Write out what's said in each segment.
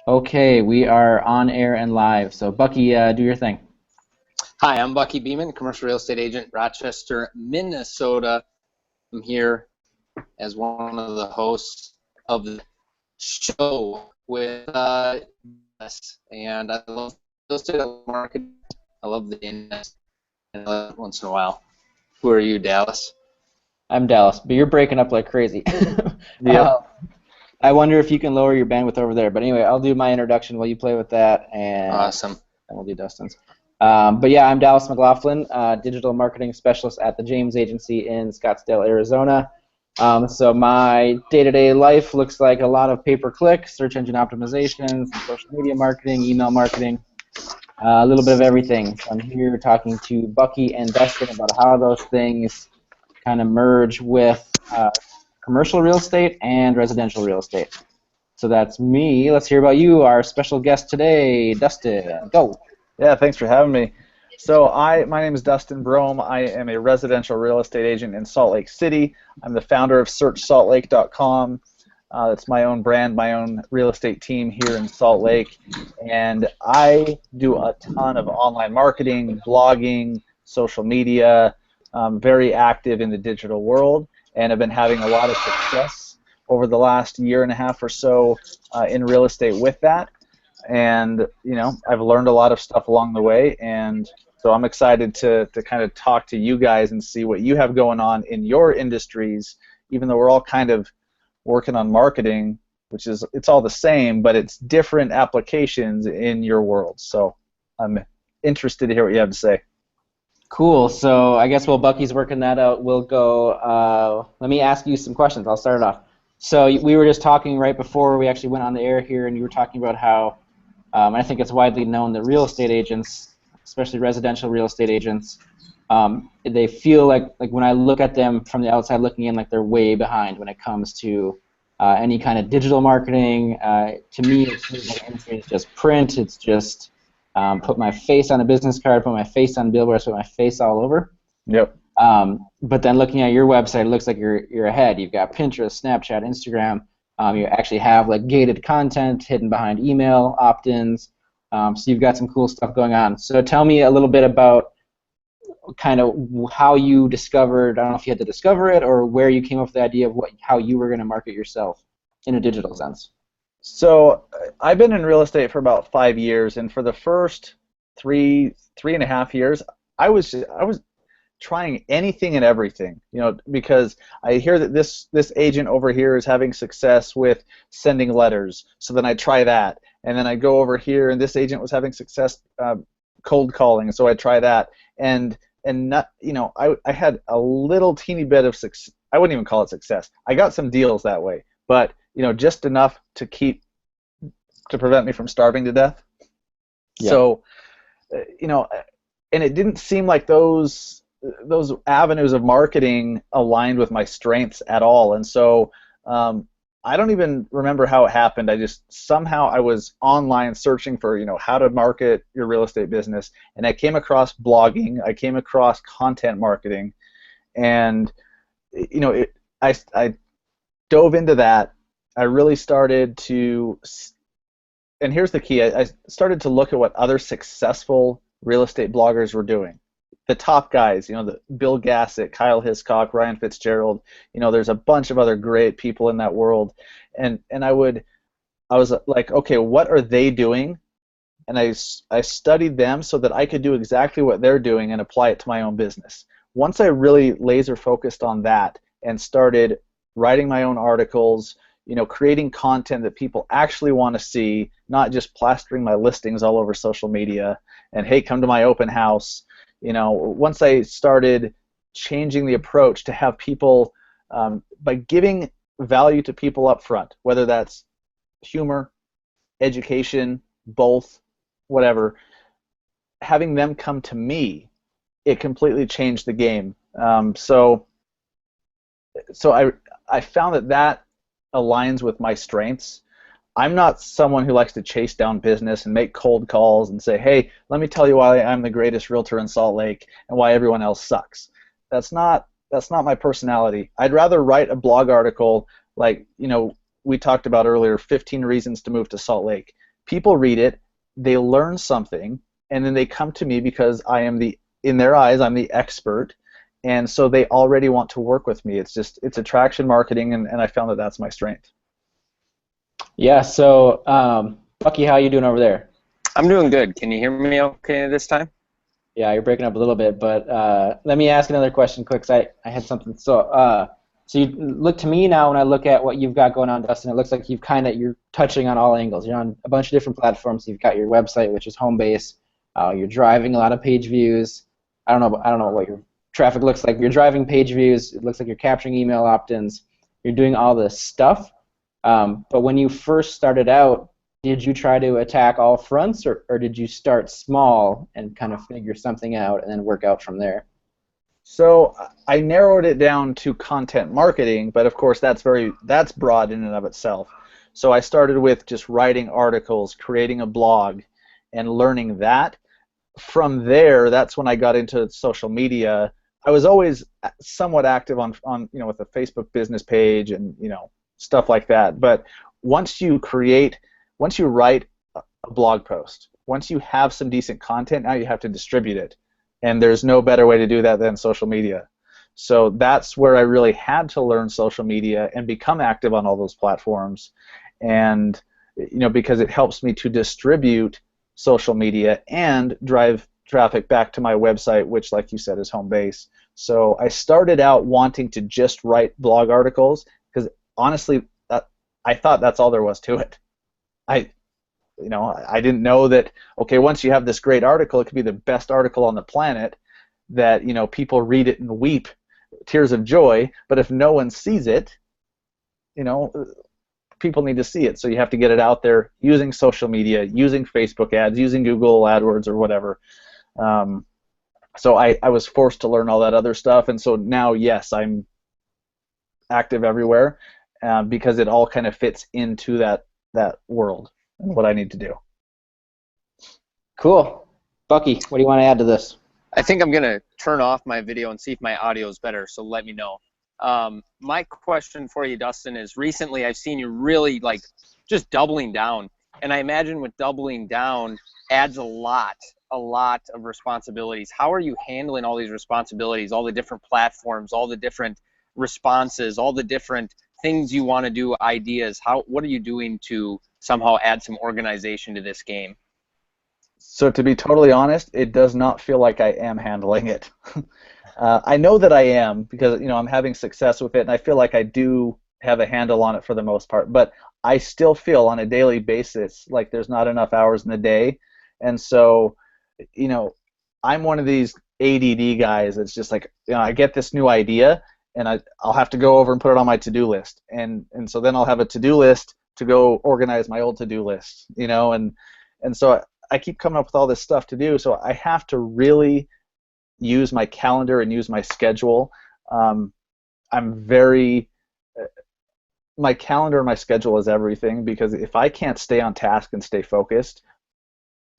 Okay, we are on air and live. So, Bucky, do your thing. Hi, I'm Bucky Beeman, commercial real estate agent, Rochester, Minnesota. I'm here as one of the hosts of the show with us, and I love real estate market. I love the internet, and once in a while. Who are you, Dallas? I'm Dallas, but you're breaking up like crazy. Yep. uh, I wonder if you can lower your bandwidth over there. But anyway, I'll do my introduction while you play with that, and Awesome. then we'll do Dustin's. But yeah, I'm Dallas McLaughlin, digital marketing specialist at the James Agency in Scottsdale, Arizona. So my day-to-day life looks like a lot of pay-per-click, search engine optimization, some social media marketing, email marketing. A little bit of everything. So I'm here talking to Bucky and Dustin about how those things kind of merge with commercial real estate and residential real estate. So that's me. Let's hear about you, our special guest today, Dustin. Go. Yeah, thanks for having me. My name is Dustin Brohm. I am a residential real estate agent in Salt Lake City. I'm the founder of SearchSaltLake.com. It's my own brand, my own real estate team here in Salt Lake, and I do a ton of online marketing, blogging, social media. Very active in the digital world, and have been having a lot of success over the last year and a half or so in real estate with that. And I've learned a lot of stuff along the way, and so I'm excited to kind of talk to you guys and see what you have going on in your industries, even though we're all kind of working on marketing, which is, it's all the same, but it's different applications in your world. So I'm interested to hear what you have to say. Cool. So I guess while Bucky's working that out, we'll go. Let me ask you some questions. I'll start it off. So we were just talking right before we actually went on the air here, and you were talking about how I think it's widely known that real estate agents, especially residential real estate agents, they feel like when I look at them from the outside looking in, like they're way behind when it comes to any kind of digital marketing. To me, it seems like it's just print. It's just put my face on a business card, put my face on billboards, put my face all over. Yep. But then looking at your website, it looks like you're ahead. You've got Pinterest, Snapchat, Instagram. You actually have like gated content hidden behind email opt-ins. So you've got some cool stuff going on. So tell me a little bit about kind of how you discovered. I don't know if you had to discover it or where you came up with the idea of how you were going to market yourself in a digital sense. So I've been in real estate for about 5 years, and for the first three and a half years, I was trying anything and everything, because I hear that this agent over here is having success with sending letters, so then I try that, and then I go over here and this agent was having success cold calling, so I try that, and not, I had a little teeny bit of success. I wouldn't even call it success. I got some deals that way, but just enough to prevent me from starving to death. Yeah. So, and it didn't seem like those avenues of marketing aligned with my strengths at all. And so I don't even remember how it happened. Somehow I was online searching for how to market your real estate business, and I came across blogging. I came across content marketing, and I dove into that. I really started to, and here's the key, I started to look at what other successful real estate bloggers were doing. The top guys, the Bill Gassett, Kyle Hiscock, Ryan Fitzgerald, there's a bunch of other great people in that world, and I was like, okay, what are they doing? And I studied them so that I could do exactly what they're doing and apply it to my own business. Once I really laser focused on that and started writing my own articles, creating content that people actually want to see, not just plastering my listings all over social media and, hey, come to my open house. Once I started changing the approach to have people, by giving value to people up front, whether that's humor, education, both, whatever, having them come to me, it completely changed the game. So I found that aligns with my strengths. I'm not someone who likes to chase down business and make cold calls and say, hey, let me tell you why I'm the greatest realtor in Salt Lake and why everyone else sucks. That's not my personality. I'd rather write a blog article like, we talked about earlier, 15 reasons to move to Salt Lake. people read it, they learn something, and then they come to me because in their eyes, I'm the expert, and so they already want to work with me. It's attraction marketing, and I found that that's my strength. Yeah. So, Bucky, how you doing over there? I'm doing good. Can you hear me okay this time? Yeah, you're breaking up a little bit, but let me ask another question quick, 'cause I had something. So you look to me now when I look at what you've got going on, Dustin. It looks like you're touching on all angles. You're on a bunch of different platforms. You've got your website, which is home base. You're driving a lot of page views. I don't know what your traffic looks like. You're driving page views. It looks like you're capturing email opt-ins. You're doing all this stuff. But when you first started out, did you try to attack all fronts, or did you start small and kind of figure something out and then work out from there? So I narrowed it down to content marketing, but of course that's broad in and of itself. So I started with just writing articles, creating a blog, and learning that. From there, that's when I got into social media. I was always somewhat active on with a Facebook business page and stuff like that. But once you write a blog post, once you have some decent content, now you have to distribute it. And there's no better way to do that than social media. So that's where I really had to learn social media and become active on all those platforms. And because it helps me to distribute social media and drive traffic back to my website, which, like you said, is home base. So I started out wanting to just write blog articles because honestly, I thought that's all there was to it. I didn't know that, okay, once you have this great article, it could be the best article on the planet, that people read it and weep tears of joy, but if no one sees it, people need to see it. So you have to get it out there using social media, using Facebook ads, using Google AdWords or whatever. So I was forced to learn all that other stuff, and so now, yes, I'm active everywhere because it all kind of fits into that world and what I need to do. Cool. Bucky, what do you want to add to this? I think I'm going to turn off my video and see if my audio is better, so let me know. My question for you, Dustin, is recently I've seen you really just doubling down. And I imagine with doubling down adds a lot of responsibilities. How are you handling all these responsibilities, all the different platforms, all the different responses, all the different things you want to do, ideas? What are you doing to somehow add some organization to this game? So to be totally honest, it does not feel like I am handling it. I know that I am because I'm having success with it, and I feel like I do have a handle on it for the most part. But I still feel on a daily basis like there's not enough hours in the day, and so I'm one of these ADD guys that's just like I get this new idea, and I'll have to go over and put it on my to-do list, and so then I'll have a to-do list to go organize my old to-do list, and so I keep coming up with all this stuff to do, so I have to really use my calendar and use my schedule. My calendar and my schedule is everything, because if I can't stay on task and stay focused,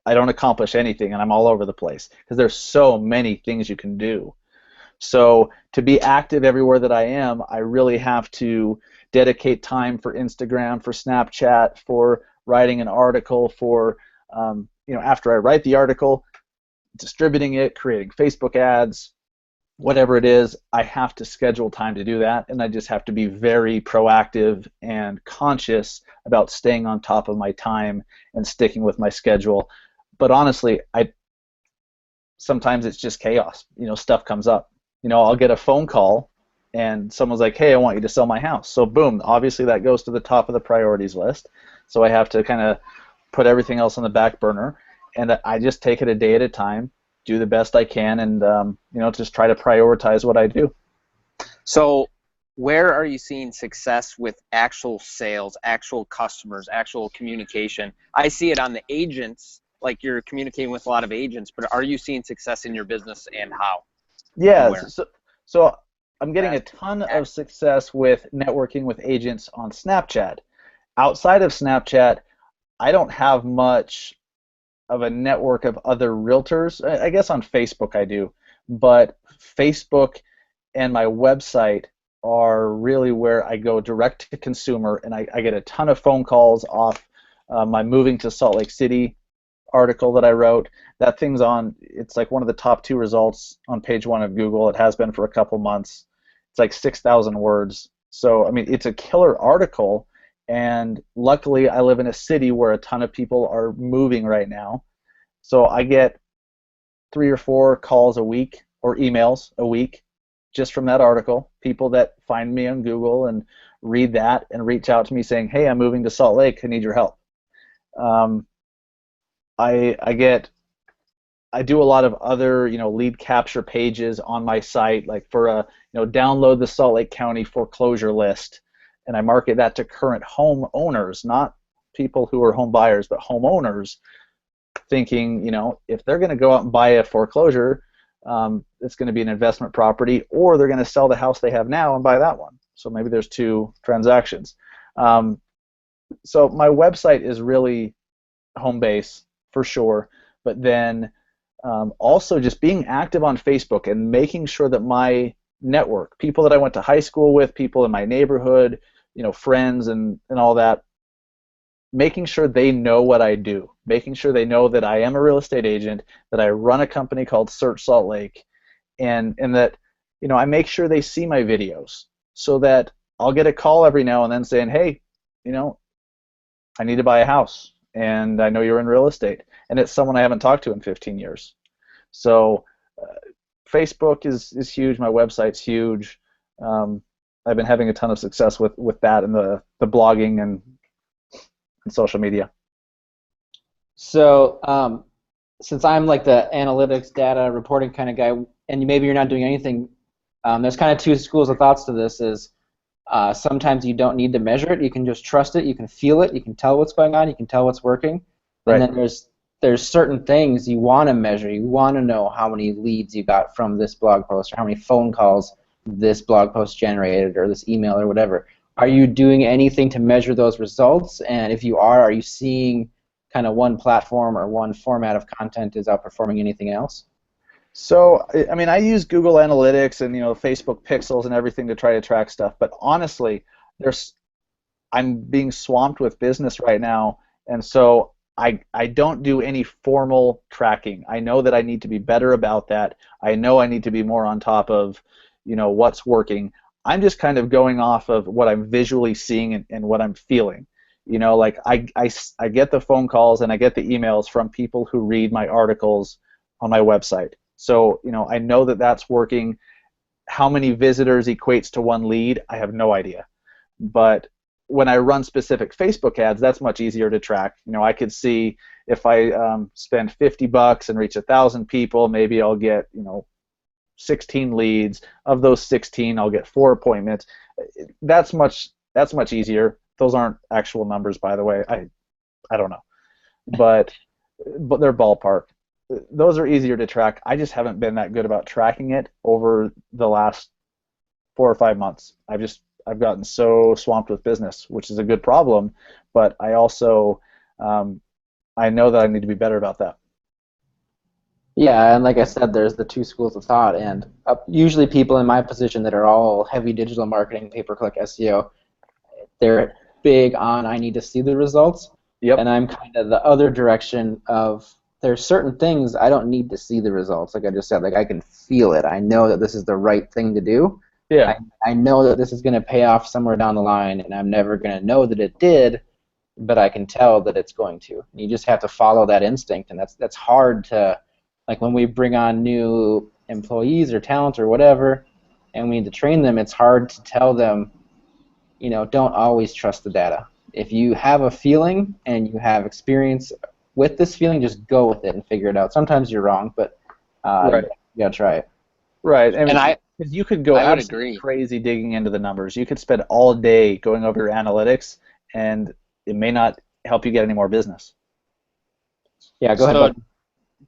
I don't accomplish anything, and I'm all over the place because there's so many things you can do. So to be active everywhere that I am, I really have to dedicate time for Instagram, for Snapchat, for writing an article, for after I write the article, distributing it, creating Facebook ads, whatever it is, I have to schedule time to do that, and I just have to be very proactive and conscious about staying on top of my time and sticking with my schedule. But honestly, sometimes it's just chaos. Stuff comes up. I'll get a phone call and someone's like, hey, I want you to sell my house. So boom, obviously that goes to the top of the priorities list. So I have to kind of put everything else on the back burner, and I just take it a day at a time, do the best I can, and just try to prioritize what I do. So where are you seeing success with actual sales, actual customers, actual communication? I see it on the agents, like you're communicating with a lot of agents, but are you seeing success in your business, and how? Yeah, so I'm getting a ton of success with networking with agents on Snapchat. Outside of Snapchat, I don't have much of a network of other realtors. I guess on Facebook I do, but Facebook and my website are really where I go direct to consumer, and I get a ton of phone calls off my moving to Salt Lake City article that I wrote. That thing's on, it's like one of the top 2 results on page 1 of Google. It has been for a couple months. It's like 6,000 words. So, I mean, it's a killer article, and luckily I live in a city where a ton of people are moving right now. So I get 3 or 4 calls a week or emails a week just from that article, people that find me on Google and read that and reach out to me saying, hey, I'm moving to Salt Lake, I need your help. I do a lot of other, lead capture pages on my site, like for download the Salt Lake County foreclosure list, and I market that to current home owners, not people who are home buyers, but homeowners, thinking, if they're going to go out and buy a foreclosure, it's going to be an investment property, or they're going to sell the house they have now and buy that one. So maybe there's 2 transactions. So my website is really home base for sure, but then also just being active on Facebook and making sure that my network, people that I went to high school with, people in my neighborhood, friends and all that, making sure they know what I do, making sure they know that I am a real estate agent, that I run a company called Search Salt Lake, and that I make sure they see my videos, so that I'll get a call every now and then saying, hey, I need to buy a house, and I know you're in real estate, and it's someone I haven't talked to in 15 years. So Facebook is huge. My website's huge. I've been having a ton of success with that and the blogging and social media. So since I'm like the analytics, data, reporting kind of guy, and maybe you're not doing anything, there's kind of 2 schools of thoughts to this. Is sometimes you don't need to measure it. You can just trust it. You can feel it. You can tell what's going on. You can tell what's working. Right. And then there's certain things you want to measure. You want to know how many leads you got from this blog post, or how many phone calls this blog post generated, or this email, or whatever. Are you doing anything to measure those results? And if you are you seeing kind of one platform or one format of content is outperforming anything else? So, I mean, I use Google Analytics and Facebook Pixels and everything to try to track stuff. But honestly, I'm being swamped with business right now, and so I don't do any formal tracking. I know that I need to be better about that. I know I need to be more on top of what's working. I'm just kind of going off of what I'm visually seeing and what I'm feeling. Like I get the phone calls and I get the emails from people who read my articles on my website. So, I know that that's working. How many visitors equates to 1 lead, I have no idea. But when I run specific Facebook ads, that's much easier to track. I could see if I spend $50 and reach 1,000 people, maybe I'll get 16 leads. Of those 16, I'll get 4 appointments. That's much easier. Those aren't actual numbers, by the way. I don't know, but they're ballpark. Those are easier to track. I just haven't been that good about tracking it over the last 4 or 5 months. I've gotten so swamped with business, which is a good problem, but I also I know that I need to be better about that. Yeah, and like I said, there's the 2 schools of thought, and usually people in my position that are all heavy digital marketing, pay-per-click SEO, they're big on I need to see the results. Yep. And I'm kind of the other direction of there's certain things I don't need to see the results. Like I just said, like I can feel it. I know that this is the right thing to do. Yeah. I know that this is going to pay off somewhere down the line, and I'm never going to know that it did, but I can tell that it's going to. And you just have to follow that instinct, and that's hard to, like when we bring on new employees or talent or whatever, and we need to train them, it's hard to tell them, don't always trust the data. If you have a feeling and you have experience with this feeling, just go with it and figure it out. Sometimes you're wrong, but Right. you gotta try it. Right. And because you could go I would absolutely agree. crazy digging into the numbers. You could spend all day going over your analytics, and it may not help you get any more business. Yeah, go ahead, So, Bucky.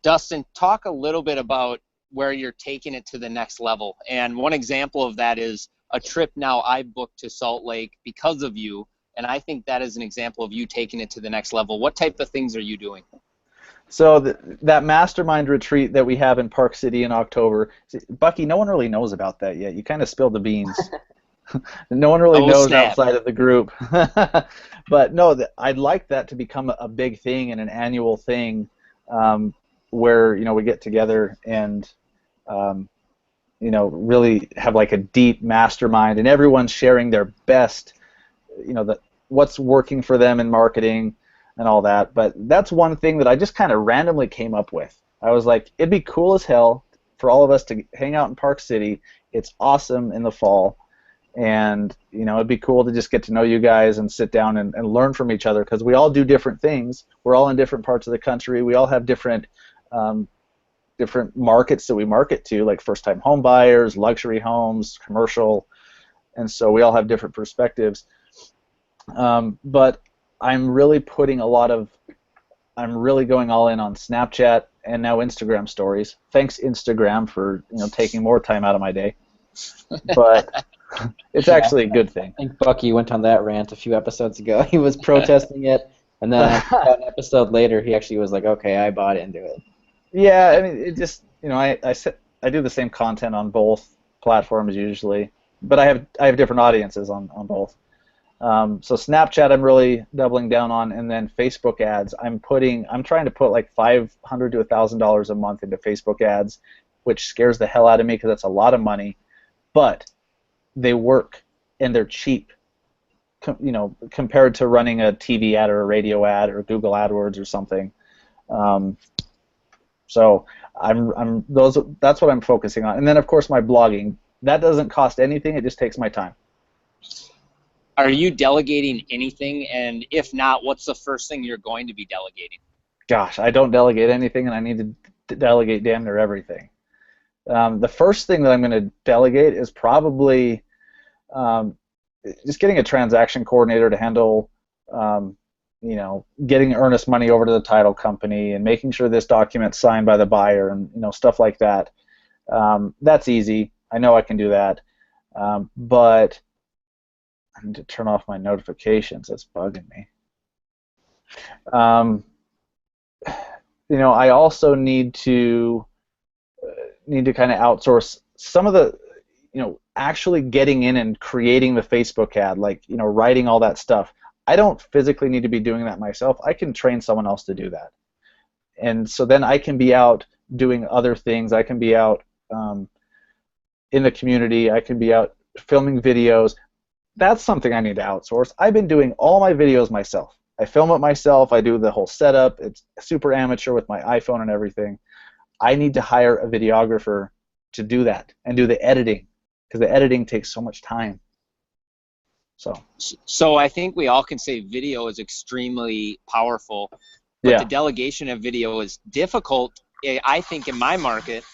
Dustin, talk a little bit about where you're taking it to the next level. And one example of that is a trip now I booked to Salt Lake because of you, and I think that is an example of you taking it to the next level. What type of things are you doing? So that mastermind retreat that we have in Park City in October, Bucky, no one really knows about that yet. You kind of spilled the beans. No one really Oh, knows snap. outside of the group. But no, I'd like that to become a big thing and an annual thing, where we get together and really have like a deep mastermind, and everyone's sharing their best, what's working for them in marketing and all that. But that's one thing that I just kind of randomly came up with. I was like, it'd be cool as hell for all of us to hang out in Park City. It's awesome in the fall, and it'd be cool to just get to know you guys and sit down and learn from each other, because we all do different things. We're all in different parts of the country. We all have different markets that we market to, like first-time home buyers, luxury homes, commercial, and so we all have different perspectives. But I'm really going all in on Snapchat and now Instagram stories. Thanks, Instagram, for taking more time out of my day. But it's actually a good thing. I think Bucky went on that rant a few episodes ago. He was protesting it, and then about an episode later, he actually was like, "Okay, I bought into it." Yeah, I mean, it just I do the same content on both platforms usually, but I have different audiences on both. So Snapchat I'm really doubling down on, and then Facebook ads I'm trying to put like $500 to $1,000 a month into Facebook ads, which scares the hell out of me because that's a lot of money, but they work and they're cheap, compared to running a TV ad or a radio ad or Google AdWords or something. So that's what I'm focusing on, and then of course my blogging. That doesn't cost anything; it just takes my time. Are you delegating anything? And if not, what's the first thing you're going to be delegating? Gosh, I don't delegate anything, and I need to delegate damn near everything. The first thing that I'm going to delegate is probably just getting a transaction coordinator to handle, getting earnest money over to the title company and making sure this document's signed by the buyer and stuff like that. That's easy. I know I can do that, but I need to turn off my notifications. That's bugging me. I also need to kind of outsource some of the, actually getting in and creating the Facebook ad, like, writing all that stuff. I don't physically need to be doing that myself. I can train someone else to do that. And so then I can be out doing other things. I can be out in the community. I can be out filming videos. That's something I need to outsource. I've been doing all my videos myself. I film it myself. I do the whole setup. It's super amateur with my iPhone and everything. I need to hire a videographer to do that and do the editing, because the editing takes so much time. So I think we all can say video is extremely powerful, but yeah. The delegation of video is difficult, I think, in my market.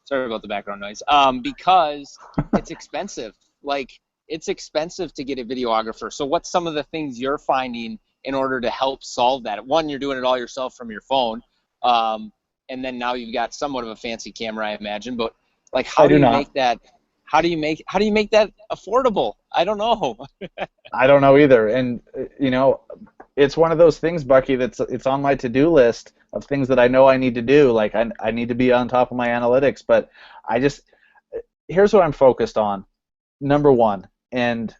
Sorry about the background noise. Because it's expensive. Like, it's expensive to get a videographer. So what's some of the things you're finding in order to help solve that? One, you're doing it all yourself from your phone, and then now you've got somewhat of a fancy camera, I imagine. But like, how do you make that affordable? I don't know. I don't know either. And it's one of those things, Bucky, it's on my to-do list of things that I know I need to do. Like, I need to be on top of my analytics, but here's what I'm focused on. Number one, and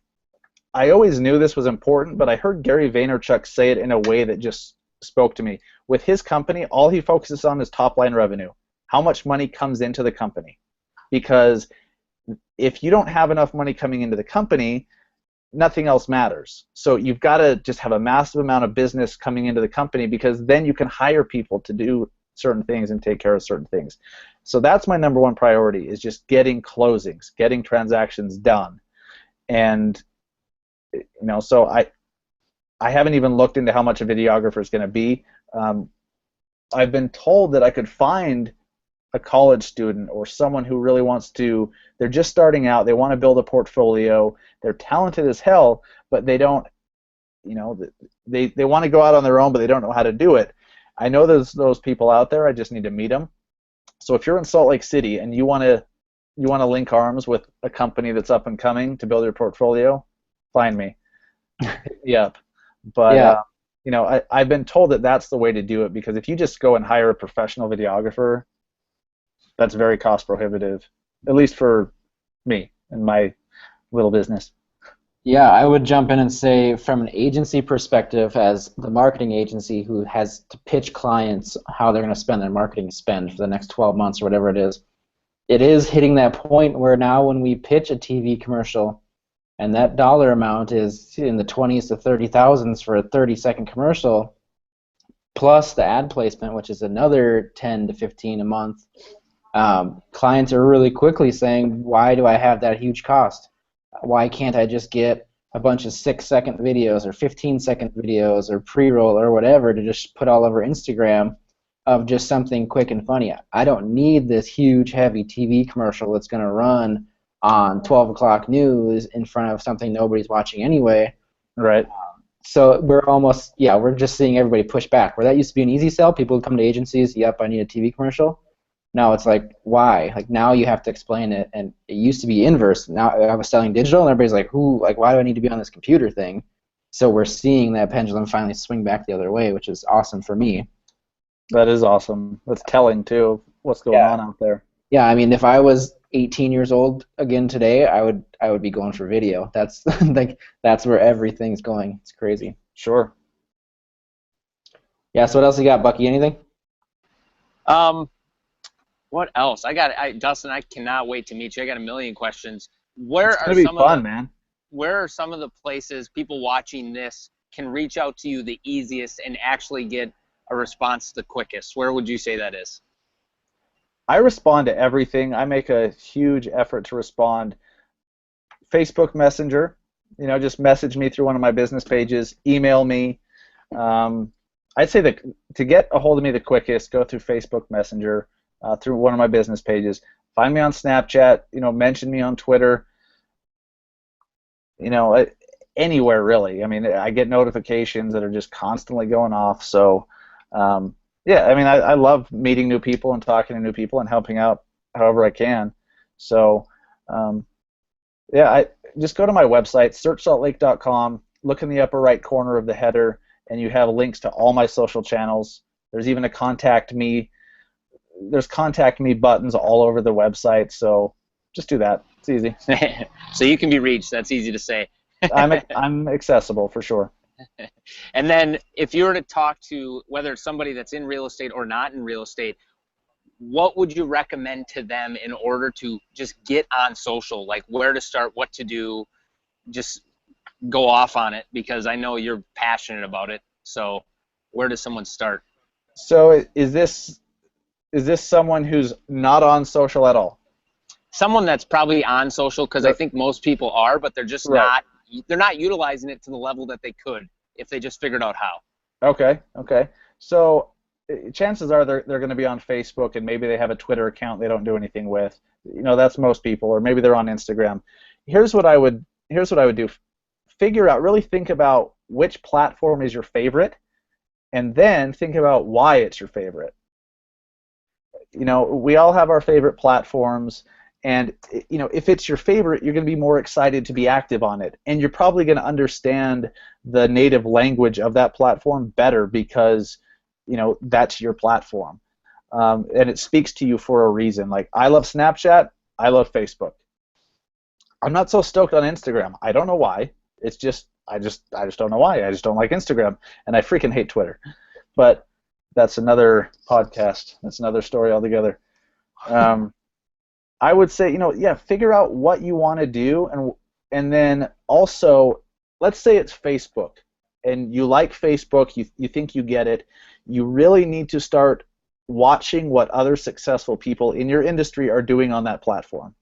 I always knew this was important, but I heard Gary Vaynerchuk say it in a way that just spoke to me. With his company, all he focuses on is top-line revenue, how much money comes into the company. Because if you don't have enough money coming into the company, nothing else matters. So you've got to just have a massive amount of business coming into the company, because then you can hire people to do certain things and take care of certain things. So that's my number one priority, is just getting closings, getting transactions done. And so I haven't even looked into how much a videographer is going to be. I've been told that I could find a college student or someone who really wants to, they're just starting out, they want to build a portfolio, they're talented as hell, but they don't, they want to go out on their own, but they don't know how to do it. I know there's those people out there. I just need to meet them. So if you're in Salt Lake City and you want to link arms with a company that's up and coming to build your portfolio, find me. Hit me up. But yeah. I've been told that that's the way to do it, because if you just go and hire a professional videographer, that's very cost prohibitive, at least for me. in my little business. Yeah, I would jump in and say from an agency perspective, as the marketing agency who has to pitch clients how they're going to spend their marketing spend for the next 12 months or whatever it is hitting that point where now when we pitch a TV commercial and that dollar amount is in the 20s to 30,000s for a 30-second commercial, plus the ad placement, which is another 10 to 15 a month, clients are really quickly saying, why do I have that huge cost? Why can't I just get a bunch of 6-second videos or 15-second videos or pre-roll or whatever to just put all over Instagram of just something quick and funny? I don't need this huge, heavy TV commercial that's going to run on 12 o'clock news in front of something nobody's watching anyway. Right. So we're just seeing everybody push back. Where that used to be an easy sell, people would come to agencies, yep, I need a TV commercial. Now it's like, why? Like now you have to explain it, and it used to be inverse. Now I was selling digital, and everybody's like, why do I need to be on this computer thing? So we're seeing that pendulum finally swing back the other way, which is awesome for me. That is awesome. That's telling too of what's going on out there. Yeah, I mean, if I was 18 years old again today, I would be going for video. That's that's where everything's going. It's crazy. Sure. Yeah. So what else you got, Bucky? Anything? What else? Dustin, I cannot wait to meet you. I got a million questions. It's gonna be fun, man. Where are some of the places people watching this can reach out to you the easiest and actually get a response the quickest? Where would you say that is? I respond to everything. I make a huge effort to respond. Facebook Messenger, just message me through one of my business pages. Email me. I'd say that to get a hold of me the quickest, go through Facebook Messenger, through one of my business pages. Find me on Snapchat. Mention me on Twitter. Anywhere really. I mean, I get notifications that are just constantly going off. So, yeah. I mean, I love meeting new people and talking to new people and helping out however I can. So, yeah. I just go to my website, searchsaltlake.com. Look in the upper right corner of the header, and you have links to all my social channels. There's even a contact me. There's contact me buttons all over the website, so just do that. It's easy. So you can be reached. That's easy to say. I'm accessible for sure. And then if you were to talk to whether it's somebody that's in real estate or not in real estate, what would you recommend to them in order to just get on social? Like where to start, what to do, just go off on it, because I know you're passionate about it. So where does someone start? So is this someone who's not on social at all? Someone that's probably on social, because I think most people are, but they're just not. They're not utilizing it to the level that they could if they just figured out how. Okay. So chances are they're going to be on Facebook, and maybe they have a Twitter account they don't do anything with. That's most people, or maybe they're on Instagram. Here's what I would do. Really think about which platform is your favorite, and then think about why it's your favorite. We all have our favorite platforms, and if it's your favorite, you're going to be more excited to be active on it, and you're probably going to understand the native language of that platform better because that's your platform, and it speaks to you for a reason. Like I love Snapchat, I love Facebook. I'm not so stoked on Instagram. I don't know why. It's just I just don't know why. I just don't like Instagram, and I freaking hate Twitter. But that's another podcast. That's another story altogether. I would say, figure out what you want to do, and then also, let's say it's Facebook, and you like Facebook, you think you get it. You really need to start watching what other successful people in your industry are doing on that platform,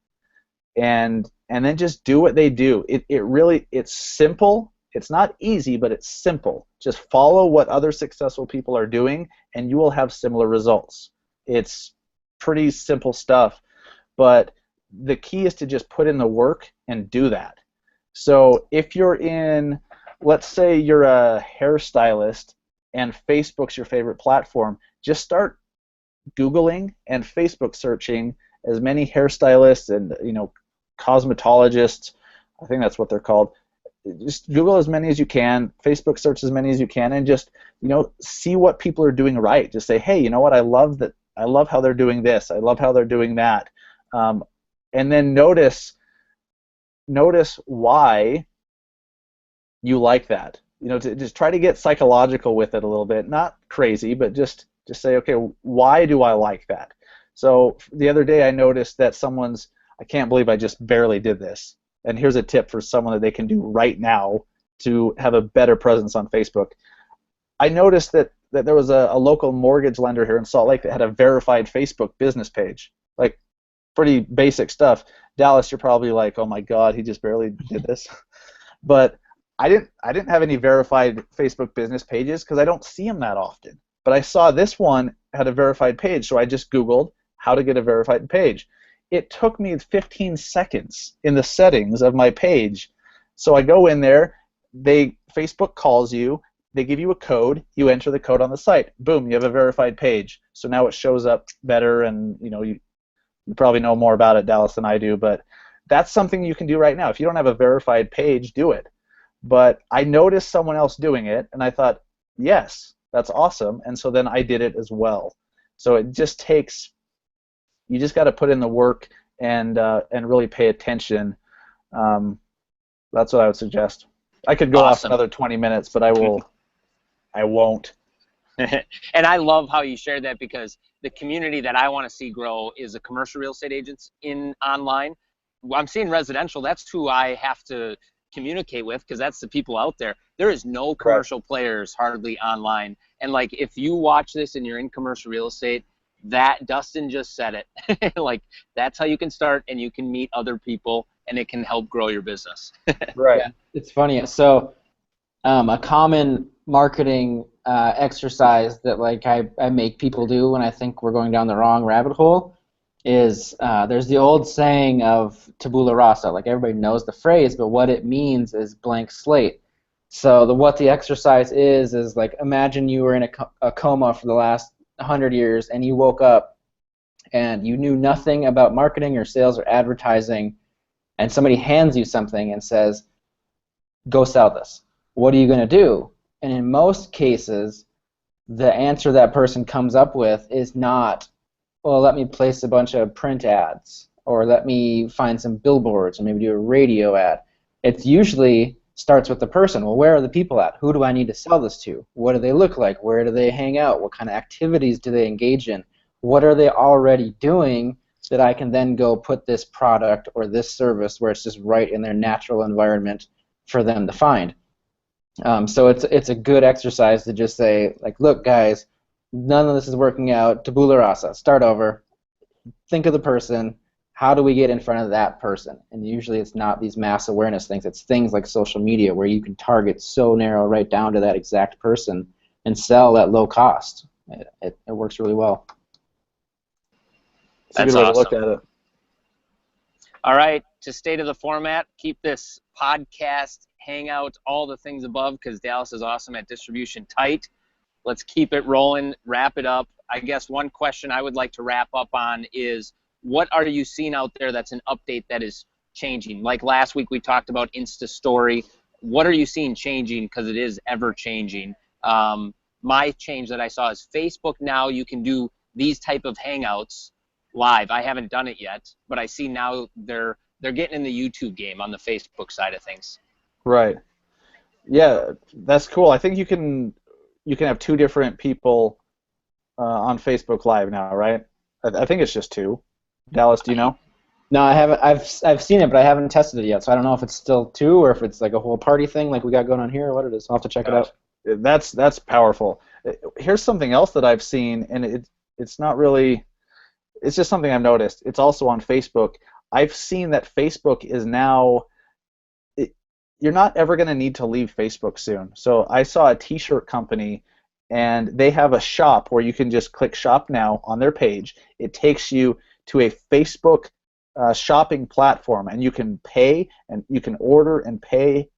and then just do what they do. It's simple. It's not easy, but it's simple. Just follow what other successful people are doing, and you will have similar results. It's pretty simple stuff, but the key is to just put in the work and do that. So if let's say you're a hairstylist and Facebook's your favorite platform, just start Googling and Facebook searching as many hairstylists and cosmetologists, I think that's what they're called. Just Google as many as you can, Facebook search as many as you can, and just see what people are doing right. Just say, hey, you know what? I love how they're doing this. I love how they're doing that. And then notice notice why you like that. To just try to get psychological with it a little bit, not crazy, but just say, okay, why do I like that? So the other day I noticed that I can't believe I just barely did this. And here's a tip for someone that they can do right now to have a better presence on Facebook. I noticed that there was a local mortgage lender here in Salt Lake that had a verified Facebook business page. Like, pretty basic stuff. Dallas, you're probably like, oh my God, he just barely did this. But I didn't have any verified Facebook business pages because I don't see them that often. But I saw this one had a verified page, so I just Googled how to get a verified page. It took me 15 seconds in the settings of my page. So I go in there, Facebook calls you, they give you a code, you enter the code on the site. Boom, you have a verified page. So now it shows up better, and you probably know more about it, Dallas, than I do, but that's something you can do right now. If you don't have a verified page, do it. But I noticed someone else doing it, and I thought, yes, that's awesome, and so then I did it as well. So it just takes, you just got to put in the work and really pay attention. That's what I would suggest. I could go off another 20 minutes, but I won't. And I love how you shared that, because the community that I want to see grow is the commercial real estate agents in online. I'm seeing residential. That's who I have to communicate with, because that's the people out there. There is no commercial players hardly online. And like, if you watch this and you're in commercial real estate, that Dustin just said it. Like, that's how you can start, and you can meet other people, and it can help grow your business. Right. Yeah, it's funny. So a common marketing exercise that like I make people do when I think we're going down the wrong rabbit hole is there's the old saying of tabula rasa. Like, everybody knows the phrase, but what it means is blank slate. So what the exercise is like, imagine you were in a coma for the last 100 years, and you woke up and you knew nothing about marketing or sales or advertising, and somebody hands you something and says, go sell this. What are you going to do? And in most cases, the answer that person comes up with is not, well, let me place a bunch of print ads, or let me find some billboards, or maybe do a radio ad. It usually starts with the person. Well, where are the people at? Who do I need to sell this to? What do they look like? Where do they hang out? What kind of activities do they engage in? What are they already doing that I can then go put this product or this service where it's just right in their natural environment for them to find? So it's a good exercise to just say, like, look, guys, none of this is working out. Tabula rasa. Start over. Think of the person. How do we get in front of that person? And usually it's not these mass awareness things. It's things like social media, where you can target so narrow right down to that exact person and sell at low cost. It works really well. It's a good way to look at it. All right, to stay to the format, keep this podcast, hangout, all the things above, because Dallas is awesome at distribution tight. Let's keep it rolling, wrap it up. I guess one question I would like to wrap up on is, what are you seeing out there that's an update that is changing? Like last week we talked about Insta Story. What are you seeing changing, because it is ever changing? My change that I saw is Facebook now you can do these type of hangouts live. I haven't done it yet, but I see now they're getting in the YouTube game on the Facebook side of things. Right. Yeah, that's cool. I think you can have two different people on Facebook Live now, right? I think it's just two. Dallas, do you know? No, I haven't. I've seen it, but I haven't tested it yet, so I don't know if it's still two or if it's like a whole party thing like we got going on here, or what it is. I'll have to check it out. That's powerful. Here's something else that I've seen, and it's not really. It's just something I've noticed. It's also on Facebook. I've seen that Facebook is now. You're not ever going to need to leave Facebook soon. So I saw a T-shirt company, and they have a shop where you can just click Shop Now on their page. It takes you to a Facebook shopping platform, and you can pay, and you can order and pay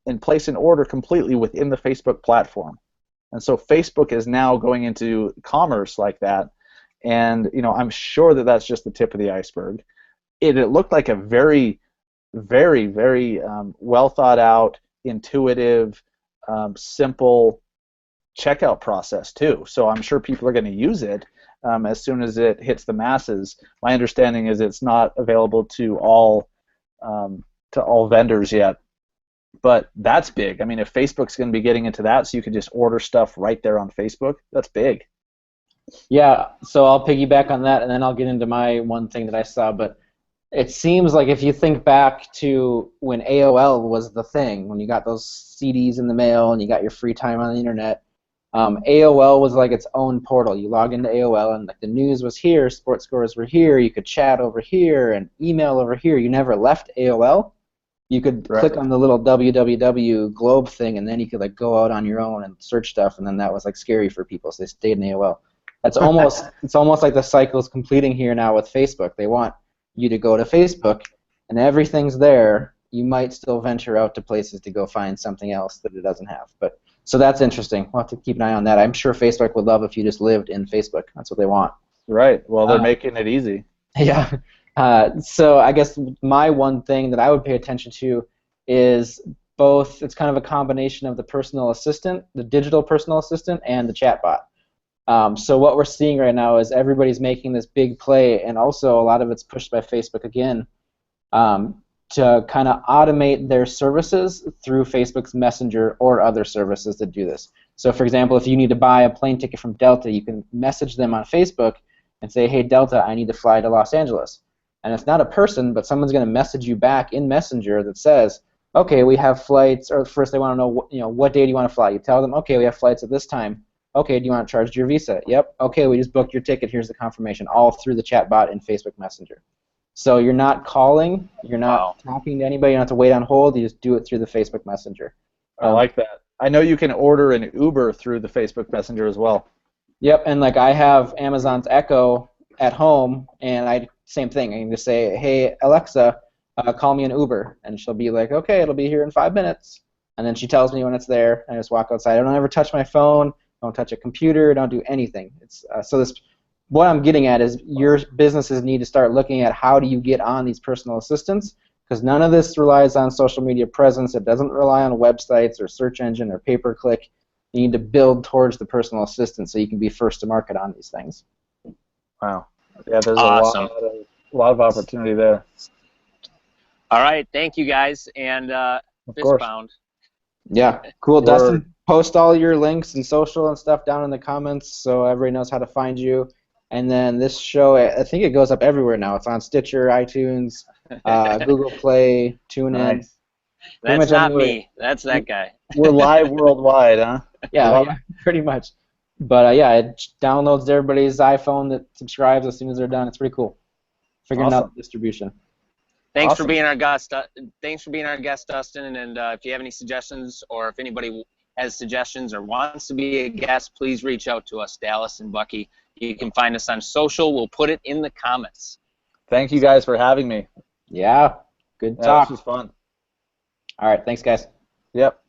and place an order completely within the Facebook platform. And so Facebook is now going into commerce like that, and I'm sure that that's just the tip of the iceberg. It looked like a very, very, very well thought out, intuitive, simple checkout process too. So I'm sure people are going to use it as soon as it hits the masses. My understanding is it's not available to all to all vendors yet. But that's big. I mean, if Facebook's going to be getting into that, so you can just order stuff right there on Facebook, that's big. Yeah, so I'll piggyback on that, and then I'll get into my one thing that I saw. But it seems like if you think back to when AOL was the thing, when you got those CDs in the mail and you got your free time on the internet, AOL was like its own portal. You log into AOL, and like the news was here, sports scores were here, you could chat over here, and email over here. You never left AOL. You could click on the little www globe thing, and then you could like go out on your own and search stuff, and then that was like scary for people, so they stayed in AOL. It's almost like the cycle is completing here now with Facebook. They want you to go to Facebook, and everything's there. You might still venture out to places to go find something else that it doesn't have. But so that's interesting. We'll have to keep an eye on that. I'm sure Facebook would love if you just lived in Facebook. That's what they want. Right. Well, they're making it easy. Yeah. So I guess my one thing that I would pay attention to is both. It's kind of a combination of the personal assistant, the digital personal assistant, and the chatbot. So what we're seeing right now is everybody's making this big play, and also a lot of it's pushed by Facebook again, to kind of automate their services through Facebook's Messenger or other services that do this. So for example, if you need to buy a plane ticket from Delta, you can message them on Facebook and say, hey Delta, I need to fly to Los Angeles. And it's not a person, but someone's going to message you back in Messenger that says, okay, we have flights, or first they want to know, what day do you want to fly? You tell them, okay, we have flights at this time. Okay, do you want to charge your Visa? Yep. Okay, we just booked your ticket. Here's the confirmation, all through the chatbot in Facebook Messenger. So you're not calling, you're not talking to anybody, you don't have to wait on hold, you just do it through the Facebook Messenger. I like that. I know you can order an Uber through the Facebook Messenger as well. Yep, and like I have Amazon's Echo at home, and same thing. I can just say, hey Alexa, call me an Uber, and she'll be like, okay, it'll be here in 5 minutes. And then she tells me when it's there, and I just walk outside. I don't ever touch my phone, don't touch a computer, don't do anything. What I'm getting at is your businesses need to start looking at how do you get on these personal assistants, because none of this relies on social media presence. It doesn't rely on websites or search engine or pay-per-click. You need to build towards the personal assistant so you can be first to market on these things. Wow. Yeah, there's awesome. a lot of opportunity there. All right, thank you guys, and fistbound. Yeah, cool. Dustin, post all your links and social and stuff down in the comments so everybody knows how to find you. And then this show, I think it goes up everywhere now. It's on Stitcher, iTunes, Google Play, TuneIn. Nice. That's not me. That's that guy. We're live worldwide, huh? Yeah, pretty much. But yeah, it downloads to everybody's iPhone that subscribes as soon as they're done. It's pretty cool. Figuring out the distribution. Thanks for being our guest. Thanks for being our guest, Dustin. And if you have any suggestions, or if anybody has suggestions or wants to be a guest, please reach out to us, Dallas and Bucky. You can find us on social. We'll put it in the comments. Thank you guys for having me. Yeah, good talk. This was fun. All right, thanks, guys. Yep.